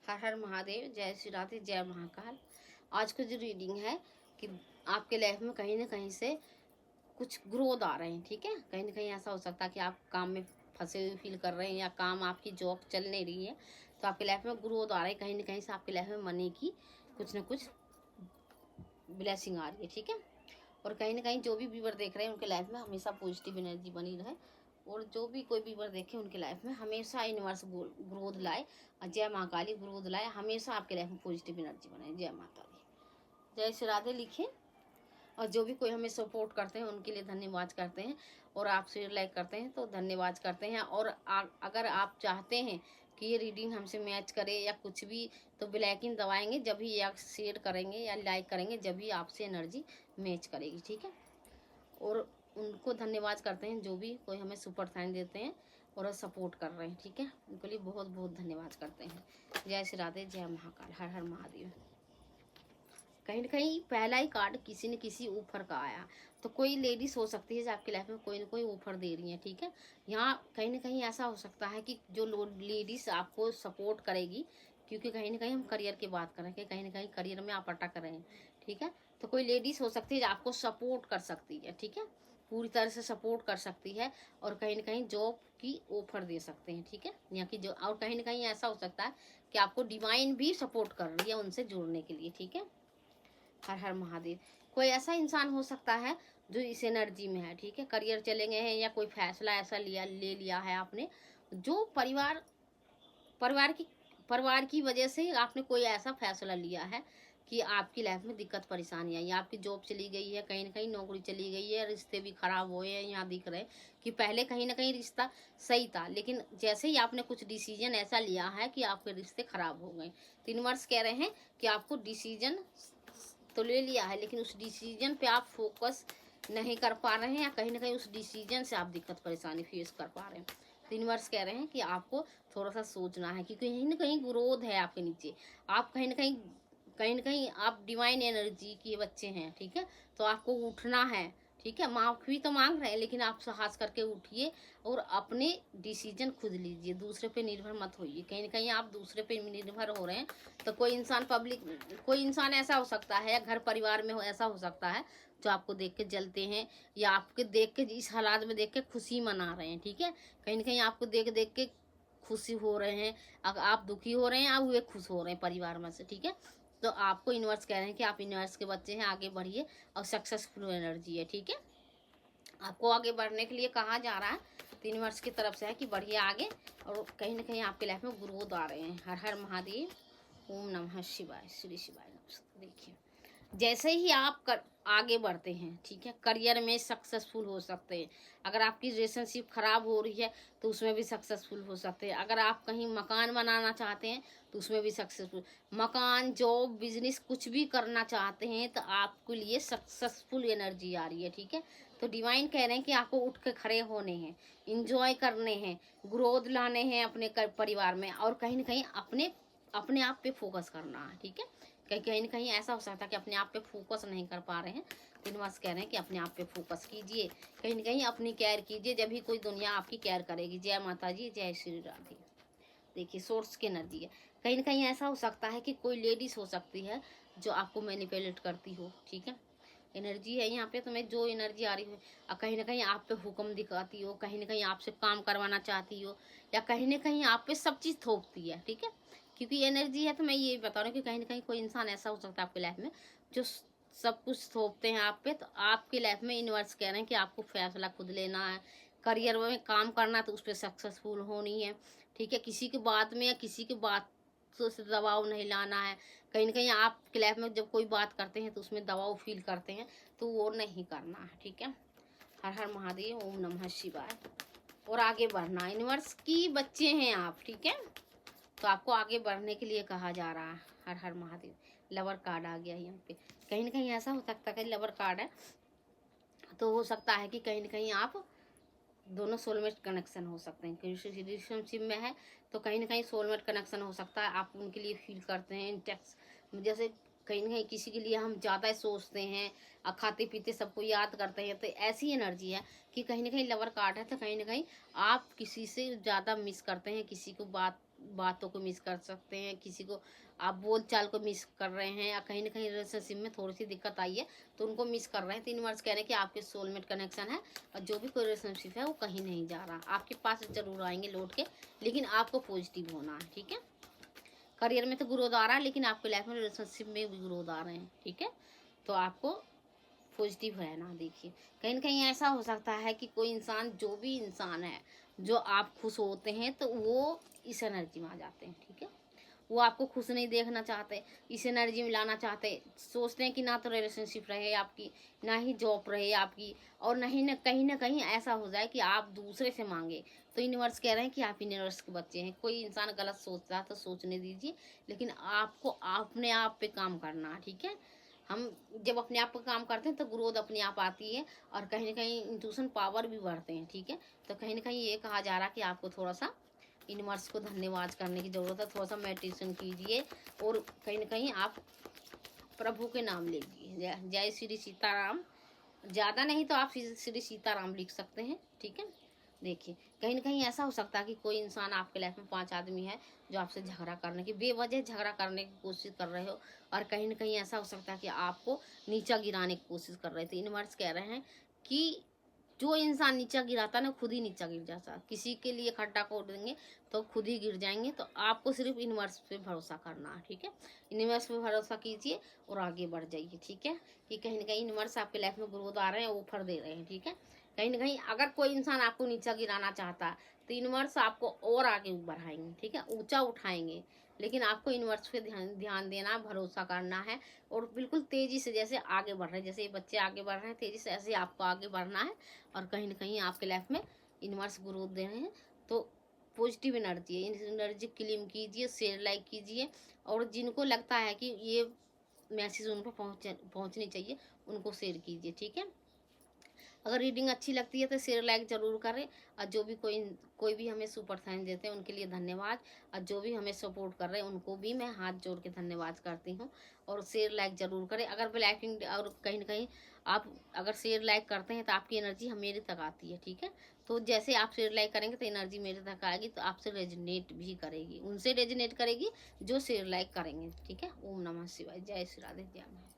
हर हर महादेव, जय श्री राधे, जय महाकाल। आज का जो रीडिंग है कि आपके लाइफ में कहीं ना कहीं से कुछ ग्रोथ आ रहे हैं। ठीक है, कहीं ना कहीं ऐसा हो सकता है कि आप काम में फंसे हुए फील कर रहे हैं या काम आपकी जॉब चल नहीं रही है, तो आपके लाइफ में ग्रोथ आ रही है। कहीं ना कहीं से आपके लाइफ में मनी की कुछ ना कुछ ब्लेसिंग आ रही है। ठीक है, और कहीं ना कहीं जो भी व्यूअर देख रहे हैं उनके लाइफ में हमेशा पॉजिटिव एनर्जी बनी रहे, और जो भी कोई व्यूअर देखे उनके लाइफ में हमेशा यूनिवर्स ग्रोथ लाए। जय माँ काली ग्रोथ लाए, हमेशा आपके लाइफ में पॉजिटिव एनर्जी बनाए। जय माता दी, जय श्री राधे लिखें। और जो भी कोई हमें सपोर्ट करते हैं उनके लिए धन्यवाद करते हैं, और आप शेयर लाइक करते हैं तो धन्यवाद करते हैं। और अगर आप चाहते हैं कि ये रीडिंग हमसे मैच करे या कुछ भी, तो ब्लैकिन दबाएंगे जब भी, या शेयर करेंगे या लाइक करेंगे जब भी आपसे एनर्जी मैच करेगी। ठीक है, और उनको धन्यवाद करते हैं जो भी कोई हमें सुपर साइन देते हैं और सपोर्ट कर रहे हैं। ठीक है, उनके लिए बहुत बहुत धन्यवाद करते हैं। जय श्री राधे, जय महाकाल, हर हर महादेव। कहीं ना कहीं पहला ही कार्ड किसी न किसी ऑफर का आया, तो कोई लेडीज हो सकती है जो आपकी लाइफ में कोई ना कोई ऑफर दे रही है। ठीक है, यहाँ कहीं ना कहीं ऐसा हो सकता है कि जो लेडीज आपको सपोर्ट करेगी, क्योंकि कहीं ना कहीं हम करियर की बात करेंगे, कहीं ना कहीं करियर में आप अटक रहे हैं। ठीक है, तो कोई लेडीज हो सकती है जो आपको सपोर्ट कर सकती है। ठीक है, पूरी तरह से सपोर्ट कर सकती है, और कहीं ना कहीं जॉब की ऑफर दे सकते हैं। ठीक है, यहाँ की जो, और कहीं ना कहीं ऐसा हो सकता है कि आपको डिवाइन भी सपोर्ट कर रही है उनसे जुड़ने के लिए। ठीक है, हर हर महादेव। कोई ऐसा इंसान हो सकता है जो इस एनर्जी में है। ठीक है, करियर चले गए हैं या कोई फैसला ऐसा ले लिया है आपने, जो परिवार की वजह से आपने कोई ऐसा फैसला लिया है कि आपकी लाइफ में दिक्कत परेशानी आई, आपकी जॉब चली गई है, कहीं ना कहीं नौकरी चली गई है, रिश्ते भी खराब हुए हैं। यहाँ दिख रहे हैं कि पहले कहीं ना कहीं रिश्ता सही था, लेकिन जैसे ही आपने कुछ डिसीजन ऐसा लिया है कि आपके रिश्ते खराब हो गए। 3 वर्ष कह रहे हैं कि आपको डिसीजन तो ले लिया है, लेकिन उस डिसीजन पे आप फोकस नहीं कर पा रहे हैं, या कहीं ना कहीं उस डिसीजन से आप दिक्कत परेशानी फेस कर पा रहे हैं। 3 वर्ष कह रहे हैं कि आपको थोड़ा सा सोचना है, क्योंकि कहीं ना कहीं विरोध है आपके नीचे। आप कहीं ना कहीं आप डिवाइन एनर्जी के बच्चे हैं। ठीक है, तो आपको उठना है। ठीक है, माफी तो मांग रहे हैं, लेकिन आप साहस करके उठिए और अपने डिसीजन खुद लीजिए, दूसरे पे निर्भर मत होइए। कहीं ना कहीं आप दूसरे पे निर्भर हो रहे हैं, तो कोई इंसान ऐसा हो सकता है, या घर परिवार में ऐसा हो सकता है जो आपको देख के जलते हैं, या आपके देख के इस हालात में देख के खुशी मना रहे हैं। ठीक है, कहीं ना कहीं आपको देख देख के खुशी हो रहे हैं, अगर आप दुखी हो रहे हैं या वे खुश हो रहे हैं परिवार में से। ठीक है, तो आपको यूनिवर्स कह रहे हैं कि आप यूनिवर्स के बच्चे हैं, आगे बढ़िए, और सक्सेसफुल एनर्जी है। ठीक है, आपको आगे बढ़ने के लिए कहा जा रहा है 3 वर्ष की तरफ से है कि बढ़िए आगे, और कहीं ना कहीं आपके लाइफ में ग्रोथ आ रहे हैं। हर हर महादेव, ओम नमः शिवाय, श्री शिवाय नमस्ते। देखिए, जैसे ही आप आगे बढ़ते हैं, ठीक है, करियर में सक्सेसफुल हो सकते हैं। अगर आपकी रिलेशनशिप खराब हो रही है तो उसमें भी सक्सेसफुल हो सकते हैं। अगर आप कहीं मकान बनाना चाहते हैं तो उसमें भी सक्सेसफुल, मकान, जॉब, बिजनेस कुछ भी करना चाहते हैं तो आपके लिए सक्सेसफुल एनर्जी आ रही है। ठीक है, तो डिवाइन कह रहे हैं कि आपको उठ के खड़े होने हैं, इंजॉय करने हैं, ग्रोथ लाने हैं अपने परिवार में, और कहीं ना कहीं अपने आप पे फोकस करना है। ठीक है, कहीं ना कहीं ऐसा हो सकता है कि अपने आप पे फोकस नहीं कर पा रहे हैं। 3 वर्ष कह रहे हैं कि अपने आप पे फोकस कीजिए, कहीं ना कहीं अपनी केयर कीजिए, जब भी कोई दुनिया आपकी केयर करेगी। जय माता जी, जय श्री राधे। देखिए, सोर्स की एनर्जी है। कहीं ना कहीं ऐसा हो सकता है कि कोई लेडीज हो सकती है जो आपको मैनिपुलेट करती हो। ठीक है, एनर्जी है यहाँ पे, तुम्हें जो एनर्जी आ रही हो, कहीं ना कहीं आप पे हुक्म दिखाती हो, कहीं ना कहीं आपसे काम करवाना चाहती हो, या कहीं ना कहीं आप पे सब चीज़ थोपती है। ठीक है, क्योंकि एनर्जी है, तो मैं ये बता रही हूँ कि कहीं ना कहीं कोई इंसान ऐसा हो सकता है आपकी लाइफ में जो सब कुछ थोपते हैं आप पे। तो आपकी लाइफ में यूनिवर्स कह रहे हैं कि आपको फैसला खुद लेना है, करियर में काम करना है तो उस पर सक्सेसफुल होनी है। ठीक है, किसी की बात में या किसी की बात से दबाव नहीं लाना है। कहीं ना कहीं आपकी लाइफ में जब कोई बात करते हैं तो उसमें दबाव फील करते हैं, तो वो नहीं करना है। ठीक है, हर हर महादेव, ओम नमः शिवाय। और आगे बढ़ना, यूनिवर्स की बच्चे हैं आप। ठीक है, तो आपको आगे बढ़ने के लिए कहा जा रहा है। हर हर महादेव। लवर कार्ड आ गया यहाँ पे। कहीं ना कहीं ऐसा हो सकता है कि लवर कार्ड है, तो हो सकता है कि कहीं ना कहीं आप दोनों सोलमेट कनेक्शन हो सकते हैं। क्योंकि रिलेशनशिप में है तो कहीं ना कहीं सोलमेट कनेक्शन हो सकता है, आप उनके लिए फील करते हैं इंटेक्स। जैसे कहीं ना कहीं किसी के लिए हम ज़्यादा सोचते हैं, खाते पीते सबको याद करते हैं, तो ऐसी एनर्जी है कि कहीं ना कहीं लवर कार्ड है, तो कहीं ना कहीं आप किसी से ज़्यादा मिस करते हैं, किसी को बात बातों को मिस कर सकते हैं, किसी को आप बोल चाल को मिस कर रहे हैं, या कहीं ना कहीं रिलेशनशिप में थोड़ी सी दिक्कत आई है तो उनको मिस कर रहे हैं। 3 वर्ष कह रहे हैं कि आपके सोलमेट कनेक्शन है और जो भी कोई रिलेशनशिप है वो कहीं नहीं जा रहा, आपके पास जरूर आएंगे लौट के, लेकिन आपको पॉजिटिव होना है। ठीक है, करियर में तो ग्रोथ आ रहा है, लेकिन आपके लाइफ में रिलेशनशिप में भी ग्रोथ आ रहे हैं। ठीक है, तो आपको पॉजिटिव रहना। देखिए कहीं ना कहीं ऐसा हो सकता है कि कोई इंसान, जो भी इंसान है, जो आप खुश होते हैं तो वो इस एनर्जी में आ जाते हैं। ठीक है, वो आपको खुश नहीं देखना चाहते, इस एनर्जी में लाना चाहते, सोचते हैं कि ना तो रिलेशनशिप रहे आपकी, ना ही जॉब रहे आपकी, और नहीं ना कहीं ऐसा हो जाए कि आप दूसरे से मांगे। तो यूनिवर्स कह रहे हैं कि आप यूनिवर्स के बच्चे हैं। कोई इंसान गलत सोचता है तो सोचने दीजिए, लेकिन आपको अपने आप पे काम करना है। ठीक है, हम जब अपने आप पर काम करते हैं तो ग्रोथ अपने आप आती है, और कहीं ना कहीं इंट्यूशन पावर भी बढ़ते हैं। ठीक है, तो कहीं ना कहीं ये कहा जा रहा है कि आपको थोड़ा सा यूनिवर्स को धन्यवाद करने की ज़रूरत है, थोड़ा सा मेडिटेशन कीजिए, और कहीं ना कहीं आप प्रभु के नाम लीजिए, जय श्री सीताराम। ज़्यादा नहीं तो आप श्री सीताराम लिख सकते हैं। ठीक है, देखिए कहीं ना कहीं ऐसा हो सकता है कि कोई इंसान आपके लाइफ में 5 आदमी है जो आपसे झगड़ा करने की, बेवजह झगड़ा करने की कोशिश कर रहे हो, और कहीं ना कहीं ऐसा हो सकता है कि आपको नीचा गिराने की कोशिश कर रहे थे। यूनिवर्स कह रहे हैं कि जो इंसान नीचा गिराता ना खुद ही नीचा गिर जाता, किसी के लिए खड्डा खोद देंगे तो खुद ही गिर जाएंगे। तो आपको सिर्फ यूनिवर्स पे भरोसा करना है। ठीक है, यूनिवर्स पे भरोसा कीजिए और आगे बढ़ जाइए। ठीक है, कि कहीं ना कहीं यूनिवर्स आपके लाइफ में ग्रोथ आ रहे हैं, ऑफर दे रहे हैं। ठीक है, कहीं ना कहीं अगर कोई इंसान आपको नीचा गिराना चाहता है तो यूनिवर्स आपको और आगे बढ़ाएंगे। ठीक है, ऊंचा उठाएंगे, लेकिन आपको यूनिवर्स पे ध्यान देना, भरोसा करना है, और बिल्कुल तेजी से जैसे आगे बढ़ रहे हैं, जैसे ये बच्चे आगे बढ़ रहे हैं तेजी से, ऐसे आपको आगे बढ़ना है। और कहीं ना कहीं आपके लाइफ में यूनिवर्स ग्रोथ दे रहे हैं। तो पॉजिटिव एनर्जी है, इन एनर्जी क्लेम कीजिए, शेयर लाइक कीजिए, और जिनको लगता है कि ये मैसेज उन पर पहुँचनी चाहिए उनको शेयर कीजिए। ठीक है, अगर रीडिंग अच्छी लगती है तो शेयर लाइक जरूर करें, और जो भी कोई भी हमें सुपर साइन देते हैं उनके लिए धन्यवाद, और जो भी हमें सपोर्ट कर रहे हैं उनको भी मैं हाथ जोड़ के धन्यवाद करती हूँ। और शेयर लाइक जरूर करें, अगर ब्लैकिंग, और कहीं ना कहीं आप अगर शेयर लाइक करते हैं तो आपकी एनर्जी मेरे तक आती है। ठीक है, तो जैसे आप शेयर लाइक करेंगे तो एनर्जी मेरे तक आएगी, तो आपसे रेजोनेट भी करेगी, उनसे रेजोनेट करेगी जो शेयर लाइक करेंगे। ठीक है, ओम नमः शिवाय, जय श्री राधे, जय माता।